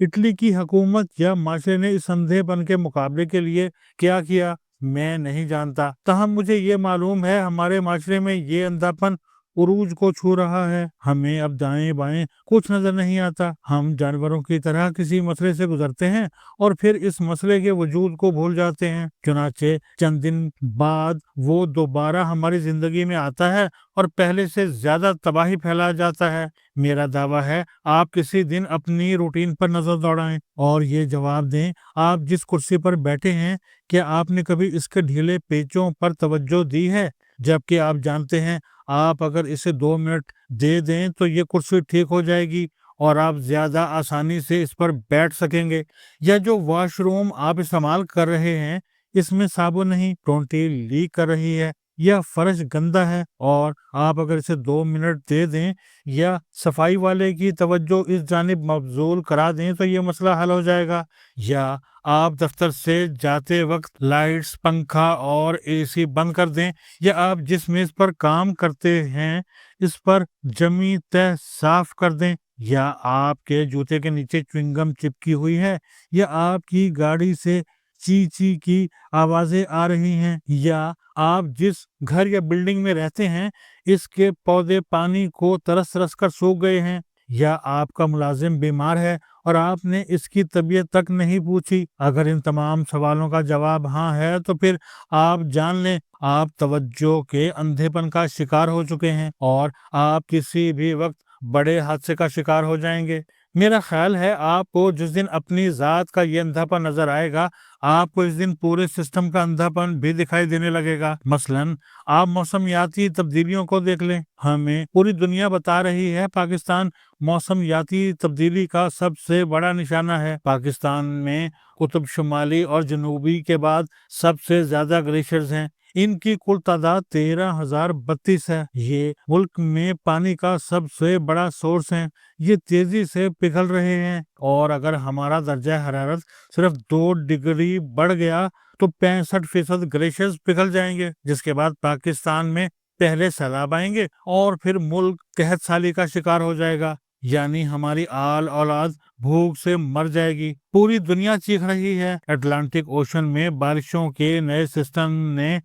Italy کی حکومت یا معاشرے نے اس اندھے پن کے مقابلے کے لیے کیا کیا میں نہیں جانتا، تاہم مجھے یہ معلوم ہے ہمارے معاشرے میں یہ اندھا پن عروج کو چھو رہا ہے۔ ہمیں اب دائیں بائیں کچھ نظر نہیں آتا، ہم جانوروں کی طرح کسی مسئلے سے گزرتے ہیں اور پھر اس مسئلے کے وجود کو بھول جاتے ہیں، چنانچہ چند دن بعد وہ دوبارہ ہماری زندگی میں آتا ہے اور پہلے سے زیادہ تباہی پھیلا جاتا ہے۔ میرا دعویٰ ہے آپ کسی دن اپنی روٹین پر نظر دوڑائیں اور یہ جواب دیں، آپ جس کرسی پر بیٹھے ہیں کیا آپ نے کبھی اس کے ڈھیلے پیچوں پر توجہ دی ہے؟ جبکہ آپ جانتے ہیں آپ اگر اسے 2 منٹ دے دیں تو یہ کرسی ٹھیک ہو جائے گی اور آپ زیادہ آسانی سے اس پر بیٹھ سکیں گے۔ یا جو واش روم آپ استعمال کر رہے ہیں اس میں صابن نہیں، ٹونٹی لیک کر رہی ہے یا فرش گندا ہے اور آپ اگر اسے 2 منٹ دے دیں یا صفائی والے کی توجہ اس جانب مبذول کرا دیں تو یہ مسئلہ حل ہو جائے گا۔ یا آپ دفتر سے جاتے وقت لائٹس، پنکھا اور اے سی بند کر دیں، یا آپ جس میز پر کام کرتے ہیں اس پر جمی تہ صاف کر دیں، یا آپ کے جوتے کے نیچے چوئنگم چپکی ہوئی ہے، یا آپ کی گاڑی سے چی چی کی آوازیں آ رہی ہیں، یا آپ جس گھر یا بلڈنگ میں رہتے ہیں اس کے پودے پانی کو ترس ترس کر سوکھ گئے ہیں، یا آپ کا ملازم بیمار ہے اور آپ نے اس کی طبیعت تک نہیں پوچھی۔ اگر ان تمام سوالوں کا جواب ہاں ہے تو پھر آپ جان لیں آپ توجہ کے اندھے پن کا شکار ہو چکے ہیں اور آپ کسی بھی وقت بڑے حادثے کا شکار ہو جائیں گے۔ میرا خیال ہے آپ کو جس دن اپنی ذات کا یہ اندھا پن نظر آئے گا آپ کو اس دن پورے سسٹم کا اندھا پن بھی دکھائی دینے لگے گا۔ مثلاً آپ موسمیاتی تبدیلیوں کو دیکھ لیں، ہمیں پوری دنیا بتا رہی ہے پاکستان موسمیاتی تبدیلی کا سب سے بڑا نشانہ ہے۔ پاکستان میں قطب شمالی اور جنوبی کے بعد سب سے زیادہ گلیشیئرز ہیں، ان کی کل تعداد 13,032 ہے۔ یہ ملک میں پانی کا سب سے بڑا سورس ہیں، یہ تیزی سے پگھل رہے ہیں اور اگر ہمارا درجہ حرارت صرف 2 ڈگری بڑھ گیا تو 65% گلیشیئرز پگھل جائیں گے، جس کے بعد پاکستان میں پہلے سیلاب آئیں گے اور پھر ملک قحط سالی کا شکار ہو جائے گا، یعنی ہماری آل اولاد بھوک سے مر جائے گی۔ پوری دنیا چیخ رہی ہے، اٹلانٹک اوشن میں بارشوں کے نئے سسٹم نے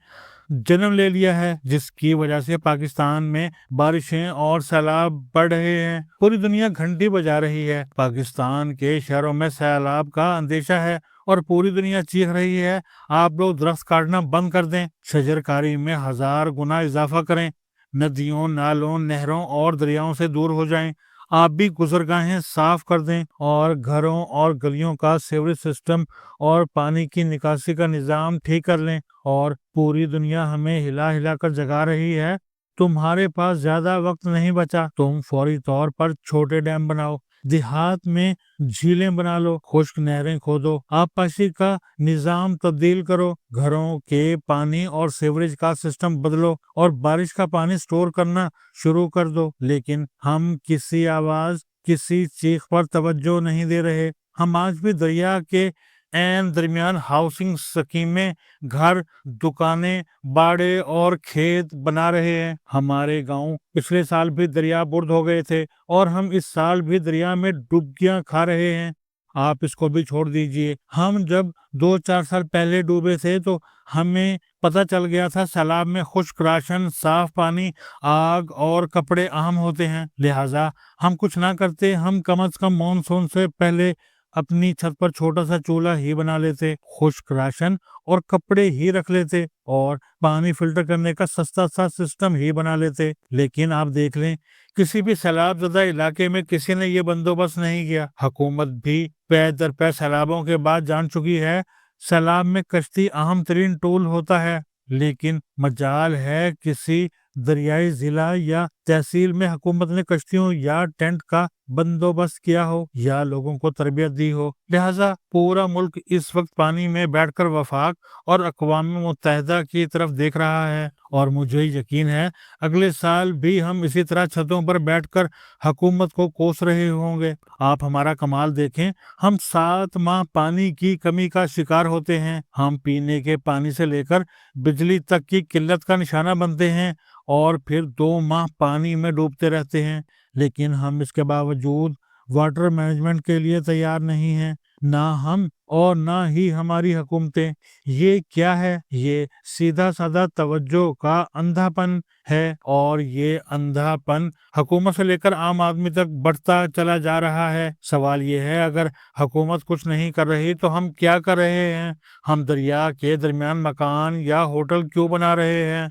جنم لے لیا ہے جس کی وجہ سے پاکستان میں بارشیں اور سیلاب بڑھ رہے ہیں۔ پوری دنیا گھنٹی بجا رہی ہے، پاکستان کے شہروں میں سیلاب کا اندیشہ ہے اور پوری دنیا چیخ رہی ہے آپ لوگ درخت کاٹنا بند کر دیں، شجر کاری میں 1000 گنا اضافہ کریں، ندیوں، نالوں، نہروں اور دریاؤں سے دور ہو جائیں، آپ بھی گزرگاہیں صاف کر دیں اور گھروں اور گلیوں کا سیوریج سسٹم اور پانی کی نکاسی کا نظام ٹھیک کر لیں۔ اور پوری دنیا ہمیں ہلا ہلا کر جگا رہی ہے، تمہارے پاس زیادہ وقت نہیں بچا، تم فوری طور پر چھوٹے ڈیم بناؤ، دیہات میں جھیلیں بنا لو، خشک نہریں کھودو، آبپاشی کا نظام تبدیل کرو، گھروں کے پانی اور سیوریج کا سسٹم بدلو اور بارش کا پانی سٹور کرنا شروع کر دو۔ لیکن ہم کسی آواز، کسی چیخ پر توجہ نہیں دے رہے۔ ہم آج بھی دریا کے عین درمیان ہاؤسنگ سکیمیں، گھر، دکانیں، باڑے اور کھیت بنا رہے ہیں۔ ہمارے گاؤں پچھلے سال بھی دریا برد ہو گئے تھے اور ہم اس سال بھی دریا میں ڈبکیاں کھا رہے ہیں۔ آپ اس کو بھی چھوڑ دیجئے، ہم جب 2-4 سال پہلے ڈوبے تھے تو ہمیں پتہ چل گیا تھا سیلاب میں خشک راشن، صاف پانی، آگ اور کپڑے اہم ہوتے ہیں، لہٰذا ہم کچھ نہ کرتے، ہم کم از کم مانسون سے پہلے اپنی چھت پر چھوٹا سا چولہا ہی بنا لیتے، خشک راشن اور کپڑے ہی رکھ لیتے اور پانی فلٹر کرنے کا سستا سا سسٹم ہی بنا لیتے۔ لیکن آپ دیکھ لیں کسی بھی سیلاب زدہ علاقے میں کسی نے یہ بندوبست نہیں کیا۔ حکومت بھی پے در پے سیلابوں کے بعد جان چکی ہے سیلاب میں کشتی اہم ترین ٹول ہوتا ہے، لیکن مجال ہے کسی دریائی ضلع یا تحصیل میں حکومت نے کشتیوں یا ٹینٹ کا بندوبست کیا ہو یا لوگوں کو تربیت دی ہو، لہٰذا پورا ملک اس وقت پانی میں بیٹھ کر وفاق اور اقوام متحدہ کی طرف دیکھ رہا ہے، اور مجھے یقین ہے اگلے سال بھی ہم اسی طرح چھتوں پر بیٹھ کر حکومت کو کوس رہے ہوں گے۔ آپ ہمارا کمال دیکھیں، ہم 7 ماہ پانی کی کمی کا شکار ہوتے ہیں، ہم پینے کے پانی سے لے کر بجلی تک کی قلت کا نشانہ بنتے ہیں اور پھر 2 ماہ پانی میں ڈوبتے رہتے ہیں، لیکن ہم اس کے باوجود واٹر مینجمنٹ کے لیے تیار نہیں ہیں، نہ ہم اور نہ ہی ہماری حکومتیں۔ یہ کیا ہے؟ یہ سیدھا سادہ توجہ کا اندھا پن ہے، اور یہ اندھا پن حکومت سے لے کر عام آدمی تک بڑھتا چلا جا رہا ہے۔ سوال یہ ہے، اگر حکومت کچھ نہیں کر رہی تو ہم کیا کر رہے ہیں؟ ہم دریا کے درمیان مکان یا ہوٹل کیوں بنا رہے ہیں؟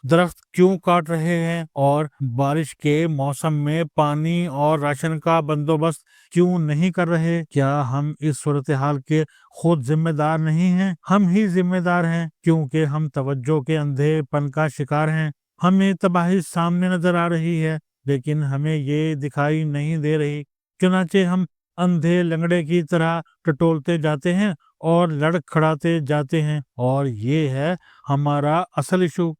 درخت کیوں کاٹ رہے ہیں؟ اور بارش کے موسم میں پانی اور راشن کا بندوبست کیوں نہیں کر رہے؟ کیا ہم اس صورتحال کے خود ذمہ دار نہیں ہیں؟ ہم ہی ذمہ دار ہیں، کیونکہ ہم توجہ کے اندھے پن کا شکار ہیں۔ ہمیں تباہی سامنے نظر آ رہی ہے، لیکن ہمیں یہ دکھائی نہیں دے رہی، چنانچہ ہم اندھے لنگڑے کی طرح ٹٹولتے جاتے ہیں اور لڑکھڑاتے جاتے ہیں، اور یہ ہے ہمارا اصل ایشو۔